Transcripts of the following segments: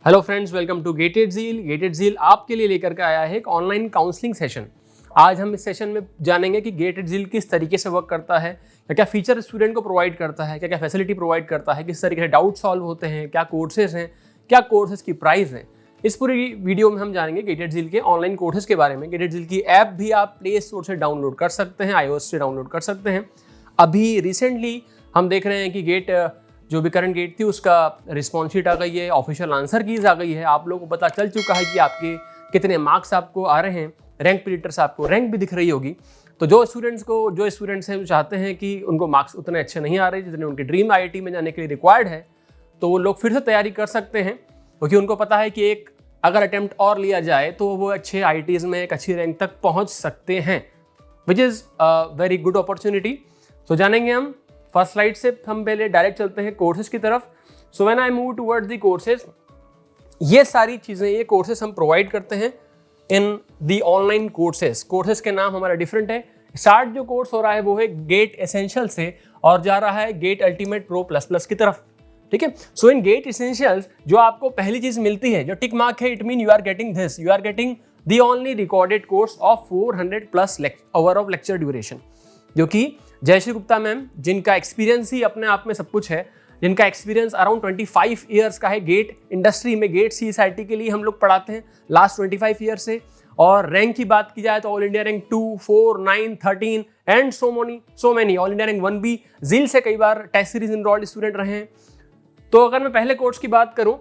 Hello friends, welcome to Gated Zeal. Gated Zeal आपके लिए लेकर के आया है एक ऑनलाइन काउंसलिंग सेशन। आज हम इस सेशन में जानेंगे कि गेटेड ज़ील किस तरीके से वर्क करता है, क्या क्या फीचर स्टूडेंट को प्रोवाइड करता है, क्या क्या फैसिलिटी प्रोवाइड करता है, किस तरीके से डाउट सॉल्व होते हैं, क्या कोर्सेज हैं, क्या कोर्सेज की प्राइस है। इस पूरी वीडियो में हम जानेंगे गेटेड ज़ील के ऑनलाइन कोर्सेज के बारे में। गेटेड ज़ील की ऐप भी आप प्ले स्टोर से डाउनलोड कर सकते हैं, iOS से डाउनलोड कर सकते हैं। अभी रिसेंटली हम देख रहे हैं कि गेट जो भी करंट गेट थी उसका रिस्पॉन्स शीट आ गई है, ऑफिशियल आंसर कीज आ गई है। आप लोगों को पता चल चुका है कि आपके कितने मार्क्स आपको आ रहे हैं, रैंक प्रिडिक्टर्स आपको रैंक भी दिख रही होगी। तो जो स्टूडेंट्स हैं चाहते हैं कि उनको मार्क्स उतने अच्छे नहीं आ रहे जितने उनके ड्रीम आईआईटी में जाने के लिए रिक्वायर्ड है, तो वो लोग फिर से तैयारी कर सकते हैं, क्योंकि उनको पता है कि एक अगर अटेम्प्ट और लिया जाए तो वो अच्छे आईआईटीज़ में एक अच्छी रैंक तक पहुँच सकते हैं, which is very good opportunity. तो जानेंगे हम फर्स्ट स्लाइड से। हम पहले डायरेक्ट चलते हैं कोर्सेज की तरफ। So when I move towards the courses, ये सारी चीज़ें, ये कोर्सेज हम प्रोवाइड करते हैं इन दी ऑनलाइन कोर्सेज। कोर्सेज के नाम हमारा डिफरेंट है। स्टार्ट जो कोर्स हो रहा है वो है गेट एसेंशियल से और जा रहा है GATE ultimate pro plus plus की तरफ। ठीक है। सो इन गेट एसेंशियल्स जो आपको पहली चीज मिलती है, जो टिक मार्क है, it mean you are getting this, you are getting the only recorded course of 400+ hour of lecture duration, जो कि जयश्री गुप्ता मैम, जिनका एक्सपीरियंस ही अपने आप में सब कुछ है, जिनका एक्सपीरियंस अराउंड 25 ईयर्स का है गेट इंडस्ट्री में। गेट CSIT के लिए हम लोग पढ़ाते हैं लास्ट 25 ईयर से। और रैंक की बात की जाए तो all India rank 2, 4, 9, 13 and so many all India rank 1B। Zeal से कई बार टेस्ट सीरीज इनरोल्ड स्टूडेंट रहे हैं। तो अगर मैं पहले कोर्स की बात करूं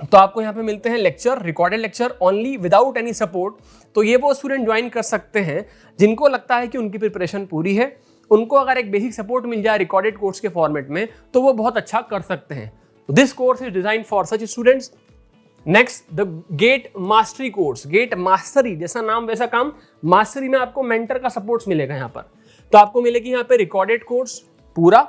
तो आपको यहाँ पे मिलते हैं lecture, recorded lecture only without any support. तो ये वो स्टूडेंट ज्वाइन कर सकते हैं जिनको लगता है कि उनकी प्रिपरेशन पूरी है, उनको अगर एक बेसिक सपोर्ट मिल जाए रिकॉर्डेड कोर्स के फॉर्मेट में तो वो बहुत अच्छा कर सकते हैं। This course is design for such students. Next, the GATE mastery course. GATE mastery, जैसा नाम वैसा काम। मास्टरी में आपको मेंटर का सपोर्ट मिलेगा यहाँ पर। तो आपको मिलेगी यहाँ पे रिकॉर्डेड कोर्स पूरा,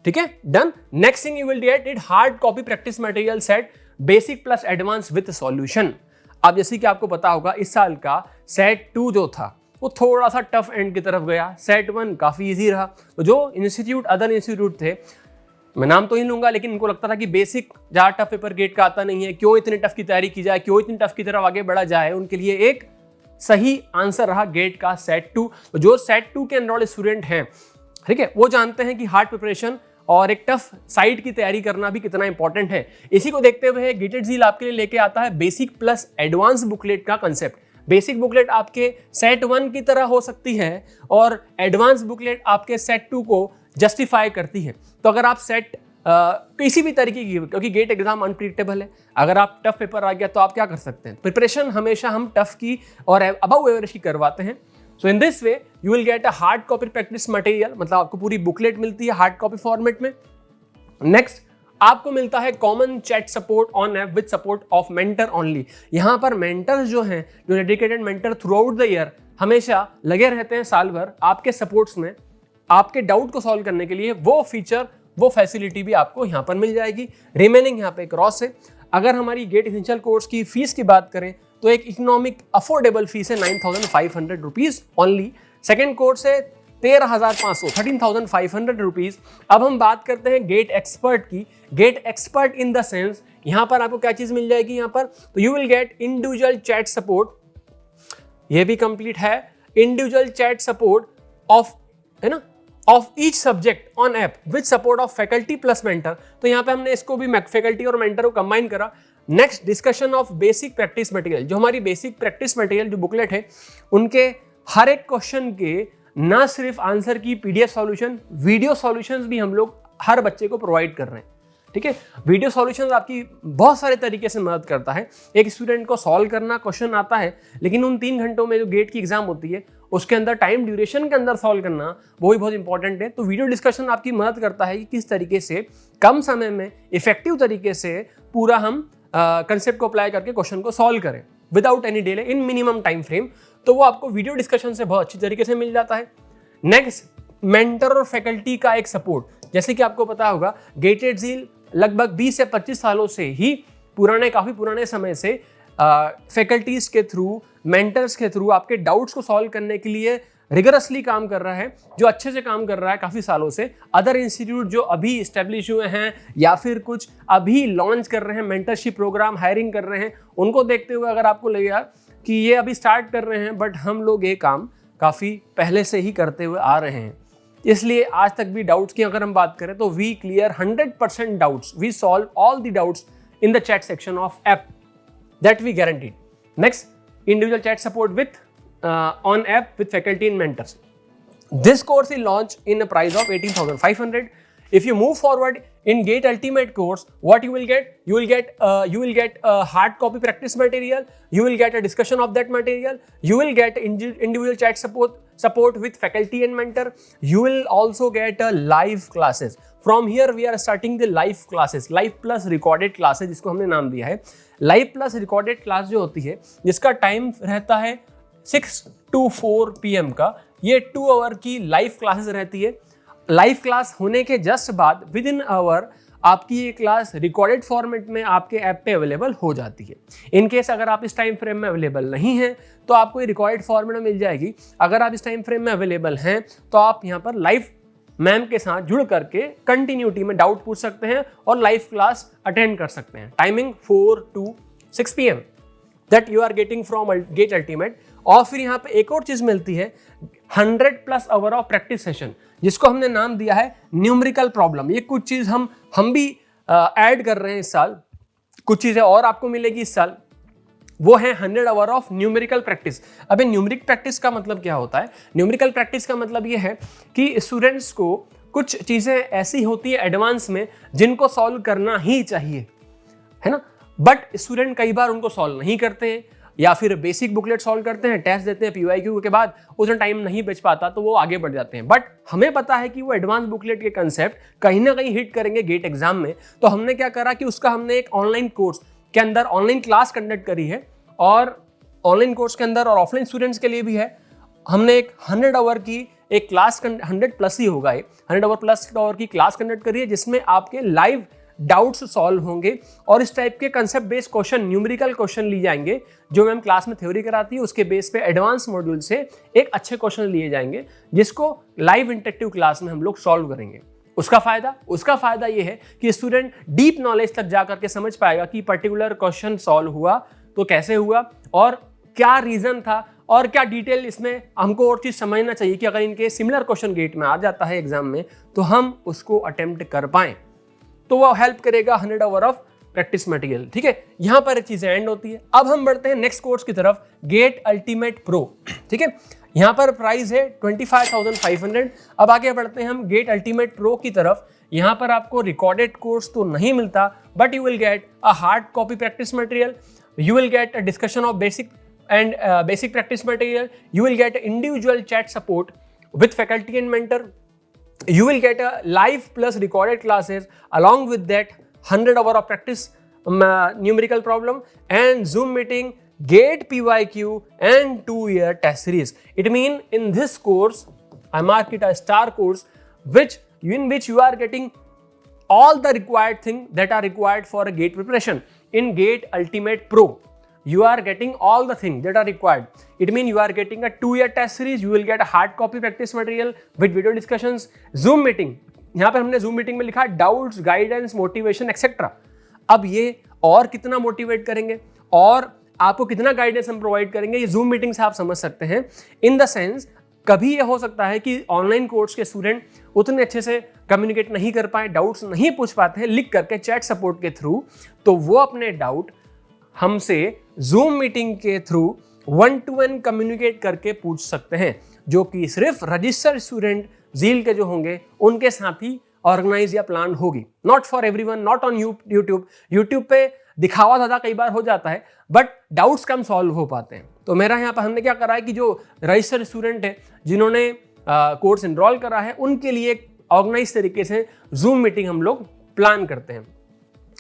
ठीक है, done. Next thing you will get it hard copy practice material set, basic plus advance with solution. अब जैसे कि आपको पता होगा इस साल का सेट 2 जो था वो थोड़ा सा टफ एंड की तरफ गया, सेट 1 काफी इजी रहा। तो जो अदर इंस्टीट्यूट थे, मैं नाम तो ही लूंगा, लेकिन उनको लगता था कि बेसिक ज्यादा टफ पेपर गेट का आता नहीं है, क्यों इतने टफ की तैयारी की जाए, क्यों इतनी टफ की तरफ आगे बढ़ा जाए, उनके लिए एक सही आंसर रहा गेट का सेट 2। तो जो सेट 2 के एनरोल्ड स्टूडेंट हैं, ठीक है, वो जानते हैं कि हार्ड प्रिपरेशन और एक टफ साइड की तैयारी करना भी कितना इंपॉर्टेंट है। इसी को देखते हुए गेटेड ज़ील आपके लिए लेके आता है बेसिक प्लस एडवांस बुकलेट का कंसेप्ट। बेसिक बुकलेट आपके सेट 1 की तरह हो सकती है और एडवांस बुकलेट आपके सेट 2 को जस्टिफाई करती है। तो अगर आप सेट किसी भी तरीके की, क्योंकि गेट एग्जाम अनप्रिडिक्टेबल है, अगर आप टफ पेपर आ गया तो आप क्या कर सकते हैं, प्रिपरेशन हमेशा हम टफ की और अबव एवरेज की करवाते हैं। So in this way you will get a hard copy practice material, मतलब आपको पूरी बुकलेट मिलती है हार्ड कॉपी फॉर्मेट में। नेक्स्ट, आपको मिलता है common chat support on app with support of mentor only. यहाँ पर मेंटर्स जो हैं, जो dedicated mentor throughout the year हमेशा लगे रहते हैं साल भर आपके सपोर्ट्स में, आपके डाउट को सॉल्व करने के लिए। वो फीचर, वो फैसिलिटी भी आपको यहाँ पर मिल जाएगी। रिमेनिंग यहाँ पे क्रॉस है। अगर हमारी गेट एसेंशियल कोर्स की फीस की बात करें तो एक इकोनॉमिक अफोर्डेबल फीस है 9,500 रुपीज ओनली। सेकेंड कोर्स है 13,500 रुपीज। अब हम बात करते हैं गेट एक्सपर्ट की। GATE expert in the sense, यहां पर आपको क्या चीज मिल जाएगी, यहां पर तो you will gate individual chat support, ये भी कंप्लीट है, इंडिविजुअल चैट सपोर्ट ऑफ, है ना, of each subject on app with support of faculty plus mentor. तो यहाँ पे हमने इसको भी फैकल्टी और मेंटर को कंबाइन करा। Next, discussion of basic practice material. जो हमारी बेसिक प्रैक्टिस मटेरियल जो बुकलेट है, उनके हर एक क्वेश्चन के ना सिर्फ आंसर की PDF सॉल्यूशन, वीडियो सॉल्यूशंस भी हम लोग हर बच्चे को प्रोवाइड कर रहे हैं। ठीक है, वीडियो सॉल्यूशंस आपकी बहुत सारे तरीके से मदद करता है। एक स्टूडेंट को सॉल्व करना, क्वेश्चन आता है, लेकिन उन 3 घंटों में जो गेट की एग्जाम होती है उसके अंदर टाइम ड्यूरेशन के अंदर सॉल्व करना, वो भी बहुत इंपॉर्टेंट है। तो वीडियो डिस्कशन आपकी मदद करता है कि किस तरीके से कम समय में इफेक्टिव तरीके से पूरा हम कंसेप्ट को अप्लाई करके क्वेश्चन को सॉल्व करें without any delay in minimum time frame. तो वो आपको वीडियो डिस्कशन से बहुत अच्छी तरीके से मिल जाता है। नेक्स्ट, मेंटर और फैकल्टी का एक सपोर्ट। जैसे कि आपको पता होगा गेटेड ज़ील लगभग 20 से 25 सालों से ही काफी पुराने समय से फैकल्टीज के थ्रू, मेंटर्स के थ्रू आपके डाउट्स को सॉल्व करने के लिए रिगरसली काम कर रहा है, जो अच्छे से काम कर रहा है काफ़ी सालों से। अदर इंस्टीट्यूट जो अभी इस्टेब्लिश हुए हैं या फिर कुछ अभी लॉन्च कर रहे हैं, मेंटरशिप प्रोग्राम हायरिंग कर रहे हैं, उनको देखते हुए अगर आपको लगेगा कि ये अभी स्टार्ट कर रहे हैं बट हम लोग ये काम काफ़ी पहले से ही करते हुए आ रहे हैं, इसलिए आज तक भी डाउट्स की अगर हम बात करें तो we clear 100% doubts, we solve all the doubts in the chat section of app that we guaranteed. Next, individual chat support with on app with faculty and mentors. This course is launched in a price of 18,500. If you move forward in GATE Ultimate course, what you will get? You will get a hard copy practice material. You will get a discussion of that material. You will get individual chat support with faculty and mentor. You will also get a live classes. From here we are starting the live classes, live plus recorded classes जिसको हमने नाम दिया है। live plus recorded class जो होती है जिसका time रहता है 6 to 4 PM का, ये 2 आवर की लाइव क्लासेस रहती है। लाइव क्लास होने के जस्ट बाद विद इन आवर आपकी ये क्लास रिकॉर्डेड फॉर्मेट में आपके ऐप पे अवेलेबल हो जाती है। इन केस अगर आप इस टाइम फ्रेम में अवेलेबल नहीं हैं तो आपको ये रिकॉर्डेड फॉर्मेट में मिल जाएगी। अगर आप इस टाइम फ्रेम में अवेलेबल हैं तो आप यहाँ पर लाइव मैम के साथ जुड़ करके कंटिन्यूटी में डाउट पूछ सकते हैं और लाइव क्लास अटेंड कर सकते हैं। Timing 4 to 6 PM that you are getting from GATE ultimate. और फिर यहाँ पे एक और चीज मिलती है 100+ आवर ऑफ प्रैक्टिस सेशन, जिसको हमने नाम दिया है न्यूमेरिकल प्रॉब्लम। ये कुछ चीज हम भी ऐड कर रहे हैं इस साल, कुछ चीजें और आपको मिलेगी इस साल, वो है 100 आवर ऑफ न्यूमेरिकल प्रैक्टिस। अबे न्यूमेरिक प्रैक्टिस का मतलब क्या होता है? न्यूमेरिकल प्रैक्टिस का मतलब ये है कि स्टूडेंट्स को कुछ चीजें ऐसी होती है एडवांस में जिनको सॉल्व करना ही चाहिए, है ना, बट स्टूडेंट कई बार उनको सॉल्व नहीं करते हैं या फिर बेसिक बुकलेट सॉल्व करते हैं, टेस्ट देते हैं PYQ के बाद उसमें टाइम नहीं बच पाता तो वो आगे बढ़ जाते हैं। बट हमें पता है कि वो एडवांस बुकलेट के कंसेप्ट कहीं ना कहीं हिट करेंगे गेट एग्जाम में, तो हमने क्या करा कि उसका हमने एक ऑनलाइन कोर्स के अंदर ऑनलाइन क्लास कंडक्ट करी है। और ऑनलाइन कोर्स के अंदर और ऑफलाइन स्टूडेंट्स के लिए भी है, हमने एक 100 आवर की एक क्लास 100+ ही होगा, 100 आवर की क्लास कंडक्ट करी है जिसमें आपके लाइव डाउट्स सॉल्व होंगे और इस टाइप के concept based question, numerical question लिए जाएंगे जो मैम क्लास में थ्योरी कराती है, उसके बेस पे एडवांस मॉड्यूल से एक अच्छे क्वेश्चन लिए जाएंगे जिसको लाइव इंटरेक्टिव क्लास में हम लोग सॉल्व करेंगे। उसका फायदा ये है कि स्टूडेंट डीप नॉलेज तक जाकर के समझ पाएगा कि पर्टिकुलर क्वेश्चन सॉल्व हुआ तो कैसे हुआ और क्या रीजन था और क्या डिटेल इसमें हमको और चीज समझना चाहिए कि अगर इनके सिमिलर क्वेश्चन गेट में आ जाता है एग्जाम में तो हम उसको अटेम्प्ट कर पाएं, तो वो हेल्प करेगा 100 आवर ऑफ प्रैक्टिस मटेरियल। ठीक है, यहां पर चीजें एंड होती है। अब हम बढ़ते हैं नेक्स्ट कोर्स की तरफ, गेट अल्टीमेट प्रो। ठीक है, यहां पर प्राइस है 25,500। अब आगे बढ़ते हैं हम गेट अल्टीमेट प्रो की तरफ। यहां पर आपको रिकॉर्डेड कोर्स तो नहीं मिलता but you will get a hard copy practice material, you will get a discussion of basic practice material, you will get individual chat support with faculty and mentor, you will get a live plus recorded classes, along with that 100 hour of practice numerical problem and Zoom meeting, GATE PYQ and 2-year test series. It means in this course I mark it a star course in which you are getting all the required things that are required for a GATE preparation. In GATE Ultimate Pro, you are getting all the things that are required. It means you are getting a 2-year test series, you will get a hard copy practice material with video discussions, Zoom meeting. यहाँ पर हमने Zoom meeting में लिखा doubts, guidance, motivation etcetera. अब ये और कितना motivate करेंगे और आपको कितना गाइडेंस हम प्रोवाइड करेंगे, ये Zoom मीटिंग से आप समझ सकते हैं। इन द सेंस कभी ये हो सकता है कि ऑनलाइन कोर्स के स्टूडेंट उतने अच्छे से कम्युनिकेट नहीं कर पाए, डाउट्स नहीं पूछ पाते हैं लिख करके चैट सपोर्ट के थ्रू, तो वो अपने डाउट हमसे जूम मीटिंग के थ्रू 1-to-1 कम्युनिकेट करके पूछ सकते हैं, जो कि सिर्फ रजिस्टर्ड स्टूडेंट जील के जो होंगे उनके साथ ही ऑर्गेनाइज या प्लान होगी। Not for everyone, not on YouTube पे दिखावा ज़्यादा कई बार हो जाता है बट डाउट्स कम सॉल्व हो पाते हैं। तो मेरा यहाँ पर हमने क्या करा है कि जो रजिस्टर्ड स्टूडेंट है जिन्होंने कोर्स एनरोल करा है उनके लिए एक ऑर्गेनाइज तरीके से जूम मीटिंग हम लोग प्लान करते हैं।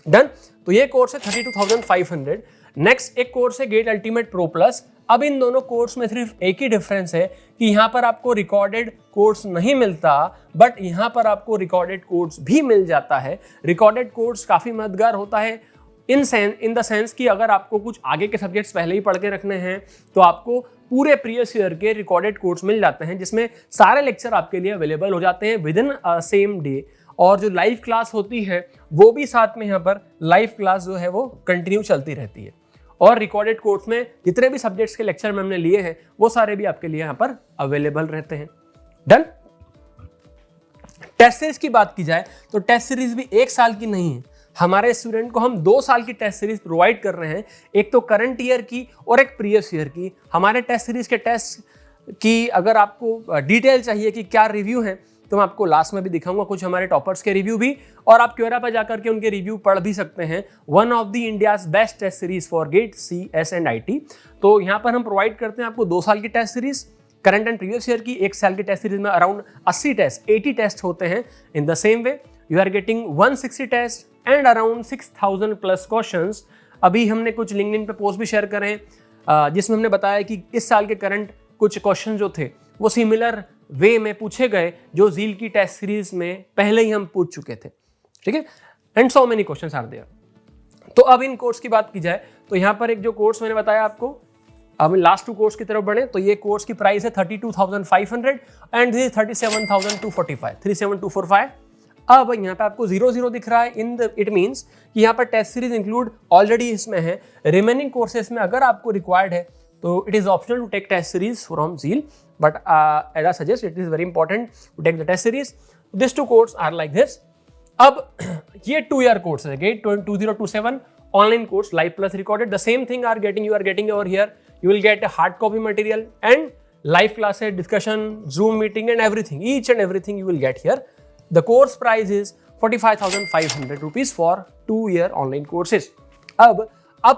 डन, तो ये कोर्स है 32,500। नेक्स्ट एक कोर्स है गेट अल्टीमेट प्रो प्लस। अब इन दोनों कोर्स में सिर्फ एक ही डिफरेंस है कि यहाँ पर आपको रिकॉर्डेड कोर्स नहीं मिलता बट यहाँ पर आपको रिकॉर्डेड कोर्स भी मिल जाता है। रिकॉर्डेड कोर्स काफ़ी मददगार होता है इन द सेंस कि अगर आपको कुछ आगे के सब्जेक्ट्स पहले ही पढ़ के रखने हैं तो आपको पूरे प्रीवियस ईयर के रिकॉर्डेड कोर्स मिल जाते हैं, जिसमें सारे लेक्चर आपके लिए अवेलेबल हो जाते हैं विद इन सेम डे। और जो लाइव क्लास होती है वो भी साथ में यहाँ पर लाइव क्लास जो है वो कंटिन्यू चलती रहती है। और रिकॉर्डेड कोर्स में जितने भी सब्जेक्ट्स के लेक्चर में हमने लिए हैं वो सारे भी आपके लिए यहाँ पर अवेलेबल रहते हैं। डन। टेस्ट सीरीज की बात की जाए तो टेस्ट सीरीज भी 1 साल की नहीं है, हमारे स्टूडेंट को हम 2 साल की टेस्ट सीरीज प्रोवाइड कर रहे हैं, एक तो करंट ईयर की और एक प्रीवियस ईयर की। हमारे टेस्ट सीरीज के टेस्ट की अगर आपको डिटेल चाहिए कि क्या रिव्यू है तो मैं आपको लास्ट में भी दिखाऊंगा कुछ हमारे टॉपर्स के रिव्यू भी, और आप क्योरा पर जाकर के उनके रिव्यू पढ़ भी सकते हैं। One of the India's best test series for GATE CS and IT। तो यहाँ पर हम प्रोवाइड करते हैं आपको 2 साल की test series, current and previous year की 1 साल की टेस्ट सीरीज में अराउंड 80 टेस्ट 80 टेस्ट होते हैं। In the same way you are getting 160 test and around 6000 plus questions. अभी हमने कुछ लिंक्डइन पे पोस्ट भी शेयर करे हैं जिसमें हमने बताया कि इस साल के करंट कुछ क्वेश्चन जो थे वो सिमिलर वे में पूछे गए जो जील की टेस्ट सीरीज में पहले ही हम पूछ चुके थे, ठीक है। And so many questions are there. तो अब इन कोर्स की बात की जाए तो यहाँ पर एक जो कोर्स मैंने बताया आपको, अब लास्ट 2 कोर्स की तरफ बढ़े तो ये कोर्स की प्राइस है 32,500 एंड दिस 37,245 37245। अब यहाँ पे आपको 00 दिख रहा है इन द इट मीन्स कि यहाँ पर टेस्ट सीरीज इंक्लूड ऑलरेडी इसमें है। रिमेनिंग कोर्सेस में अगर आपको रिक्वायर्ड है तो it is optional to take test series from Zeal, but as I suggest it is very important to take the test series. This 2 course are like this. अब ये 2 year course है, GATE 2027 online course live plus recorded. The same thing you are getting over here. You will get a hard copy material and live classes, discussion, Zoom meeting and everything. Each and everything you will get here. The course price is 45,500 rupees for 2-year online courses. अब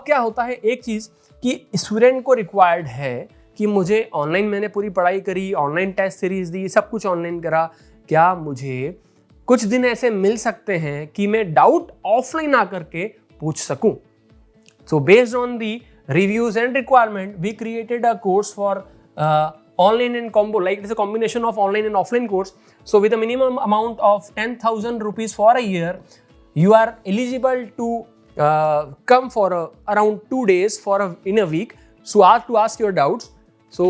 क्या होता है एक चीज कि student को required है कि मुझे ऑनलाइन, मैंने पूरी पढ़ाई करी, ऑनलाइन टेस्ट सीरीज दी, सब कुछ ऑनलाइन करा, क्या मुझे कुछ दिन ऐसे मिल सकते हैं कि मैं डाउट ऑफलाइन आकर के पूछ सकूं? So based on the reviews and requirement, we created a course for online and combo, like it is a combination of online and offline course. So with a minimum amount of 10,000 rupees for a year, you are eligible to come for around 2 days in a week. So ask your doubts. So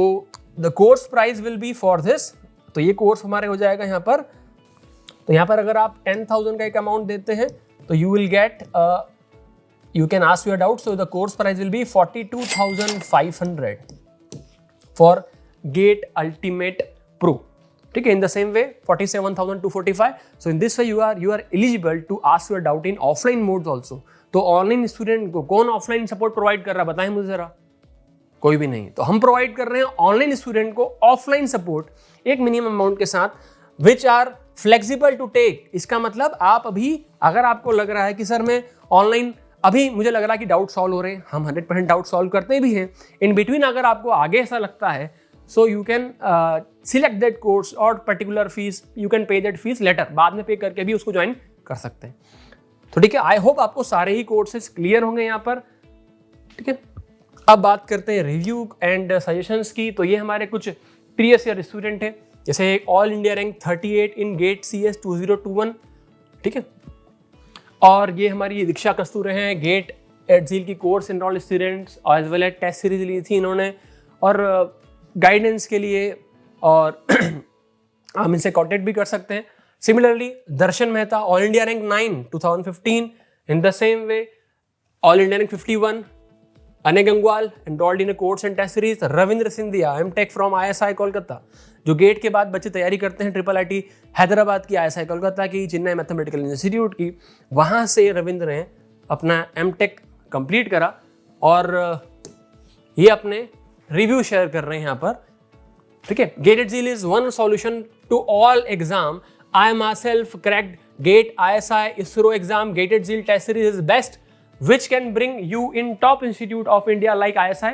the course price will be for this. तो ये course हमारे हो जाएगा यहाँ पर। तो यहाँ पर अगर आप 10,000 का एक अमाउंट देते हैं तो you will get you can ask your doubts. So the course price will be 42,500 for GATE Ultimate Pro. ठीक है, in the same way 47,245. So in this way you are eligible to ask your doubt in offline modes also. तो online student को कौन offline support provide कर रहा है बताएं मुझे जरा? कोई भी नहीं। तो हम प्रोवाइड कर रहे हैं ऑनलाइन स्टूडेंट को ऑफलाइन सपोर्ट एक मिनिमम अमाउंट के साथ, which are flexible to take. इसका मतलब आप अभी अगर आपको लग रहा है कि सर मैं ऑनलाइन अभी मुझे लग रहा है कि डाउट सॉल्व हो रहे हैं, हम 100% डाउट सॉल्व करते भी हैं। इन बिटवीन अगर आपको आगे ऐसा लगता है so you can select that course और particular fees, you can pay that fees later, बाद में पे करके भी उसको ज्वाइन कर सकते हैं। तो ठीक है, आई होप आपको सारे ही कोर्सेज क्लियर होंगे यहाँ पर। ठीक है, अब बात करते हैं रिव्यू एंड सजेशंस की। तो ये हमारे कुछ प्रीवियस ईयर स्टूडेंट हैं, जैसे ऑल इंडिया रैंक 38 इन गेट CS 2021। ठीक है, और ये हमारी दीक्षा कस्तूरे हैं, गेट एडजील की course enrolled students, as well as test series ली थी इन्होंने और गाइडेंस के लिए, और हम इनसे कॉन्टेक्ट भी कर सकते हैं। Similarly Darshan Mehta all India rank 9 2015, in the same way all India rank 51, Anay Gangwal enrolled in course and test series, Ravindra Scindia MTech from ISI Kolkata, जो गेट के बाद बच्चे तैयारी करते हैं IIIT हैदराबाद की, ISI कोलकाता की, चेन्नई मैथमेटिकल इंस्टीट्यूट की, वहाँ से रविंद्र ने अपना एमटेक कंप्लीट करा और ये अपने रिव्यू शेयर कर रहे हैं यहाँ पर। ठीक है, Gated Zeal is one solution to all exam. I myself cracked GATE, ISI, ISRO exam. Gated Zeal test series is best, which can bring you in top institute of India like ISI,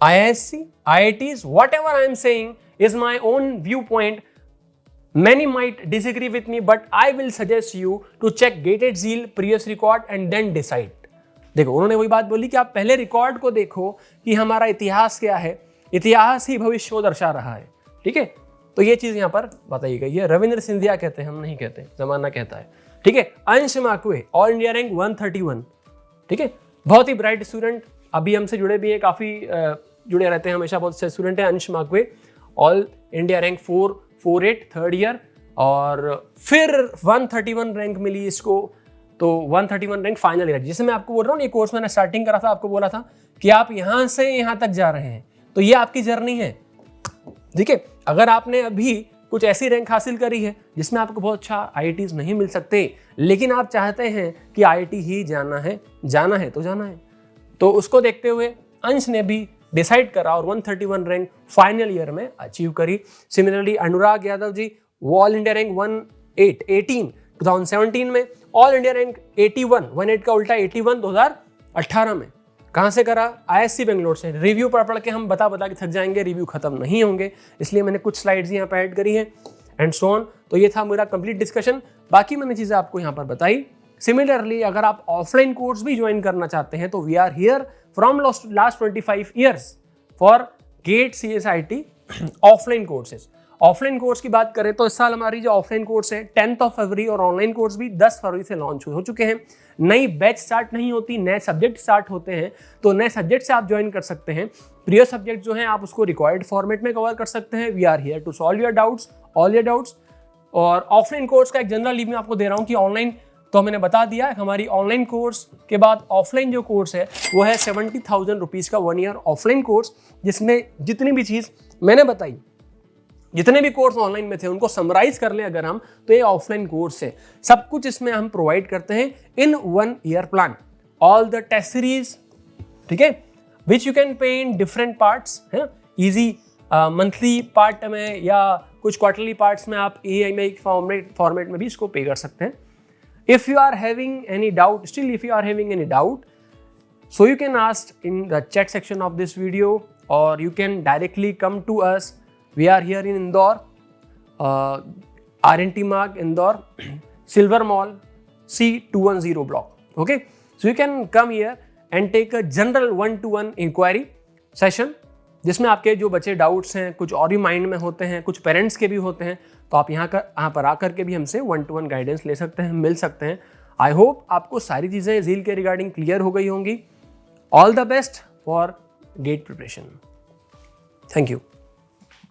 IISc, IITs. Whatever I am saying is my own viewpoint. Many might disagree with me, but I will suggest you to check Gated Zeal previous record and then decide. देखो, उन्होंने वही बात बोली कि आप पहले record को देखो कि हमारा इतिहास क्या है, इतिहास ही भविष्य को दर्शा रहा है। ठीक है, तो ये चीज यहाँ पर बताई गई है। रविंद्र सिंधिया कहते हैं, हम नहीं कहते, जमाना कहता है। ठीक है, अंश माकवे ऑल इंडिया रैंक 131। ठीक है, बहुत ही ब्राइट स्टूडेंट, अभी हमसे जुड़े भी हैं, काफी जुड़े रहते हैं हमेशा, बहुत से स्टूडेंट हैं। अंश माकवे all India rank 448 third year, और फिर 131 रैंक मिली इसको, तो 131 रैंक फाइनल ईयर। जैसे मैं आपको बोल रहा हूँ, ये कोर्स मैंने स्टार्टिंग करा था, आपको बोला था कि आप यहाँ से यहाँ तक जा रहे हैं, तो ये आपकी जर्नी है, ठीक है। अगर आपने अभी कुछ ऐसी रैंक हासिल करी है जिसमें आपको बहुत अच्छा IITs नहीं मिल सकते, लेकिन आप चाहते हैं कि IIT ही जाना है तो जाना है, तो उसको देखते हुए अंश ने भी डिसाइड करा और 131 रैंक फाइनल ईयर में अचीव करी। Similarly Anurag Yadav ji all India rank 18 2017 में, ऑल इंडिया रैंक 18 का उल्टा 81 2018 में। कहाँ से करा? ISC बेंगलोर से। रिव्यू पढ़ के हम बता के थक जाएंगे, रिव्यू खत्म नहीं होंगे, इसलिए मैंने कुछ स्लाइड्स यहाँ पे ऐड करी हैं एंड सो ऑन। तो ये था मेरा कंप्लीट डिस्कशन, बाकी मैंने चीज़ें आपको यहाँ पर बताई। सिमिलरली अगर आप ऑफलाइन कोर्स भी ज्वाइन करना चाहते हैं तो we are here from last 25 years for GATE CSIT offline courses. Offline course की बात करें तो इस साल हमारी जो ऑफलाइन कोर्स है 10 फरवरी, और ऑनलाइन कोर्स भी 10 फरवरी से लॉन्च हो चुके हैं। नई बैच स्टार्ट नहीं होती, नए सब्जेक्ट स्टार्ट होते हैं, तो नए सब्जेक्ट से आप ज्वाइन कर सकते हैं। प्रिय सब्जेक्ट जो हैं आप उसको रिक्वायर्ड फॉर्मेट में कवर कर सकते हैं। We are here to solve your doubts, all your doubts. और ऑफलाइन कोर्स का एक जनरल लीव मैं आपको दे रहा हूँ कि ऑनलाइन तो मैंने बता दिया, हमारी ऑनलाइन कोर्स के बाद ऑफलाइन जो कोर्स है वो है 70,000 रुपीज़ का 1 ईयर ऑफलाइन कोर्स, जिसमें जितनी भी चीज़ मैंने बताई, जितने भी कोर्स ऑनलाइन में थे उनको समराइज कर लें अगर हम, तो ये ऑफलाइन कोर्स है। सब कुछ इसमें हम प्रोवाइड करते हैं in 1 year plan, all the test series, ठीक है, which you can pay in different parts, है ईजी मंथली पार्ट में या कुछ क्वार्टरली पार्ट्स में आप EMI फॉर्मेट में भी इसको पे कर सकते हैं। If you are having any doubt, if you are having any doubt, so you can ask in the chat section of this video, or you can directly come to us. We are here in Indore, RNT Marg, Indore, Silver Mall, C210 block. Okay, so you can come here and take a general 1-to-1 inquiry session, जिसमें आपके जो बच्चे doubts हैं, कुछ और भी mind में होते हैं, कुछ पेरेंट्स के भी होते हैं, तो आप यहाँ पर आकर के भी हमसे 1-to-1 गाइडेंस ले सकते हैं, मिल सकते हैं। आई होप आपको सारी चीज़ें ज़ील के रिगार्डिंग क्लियर हो गई होंगी। All the best for GATE preparation. Thank you.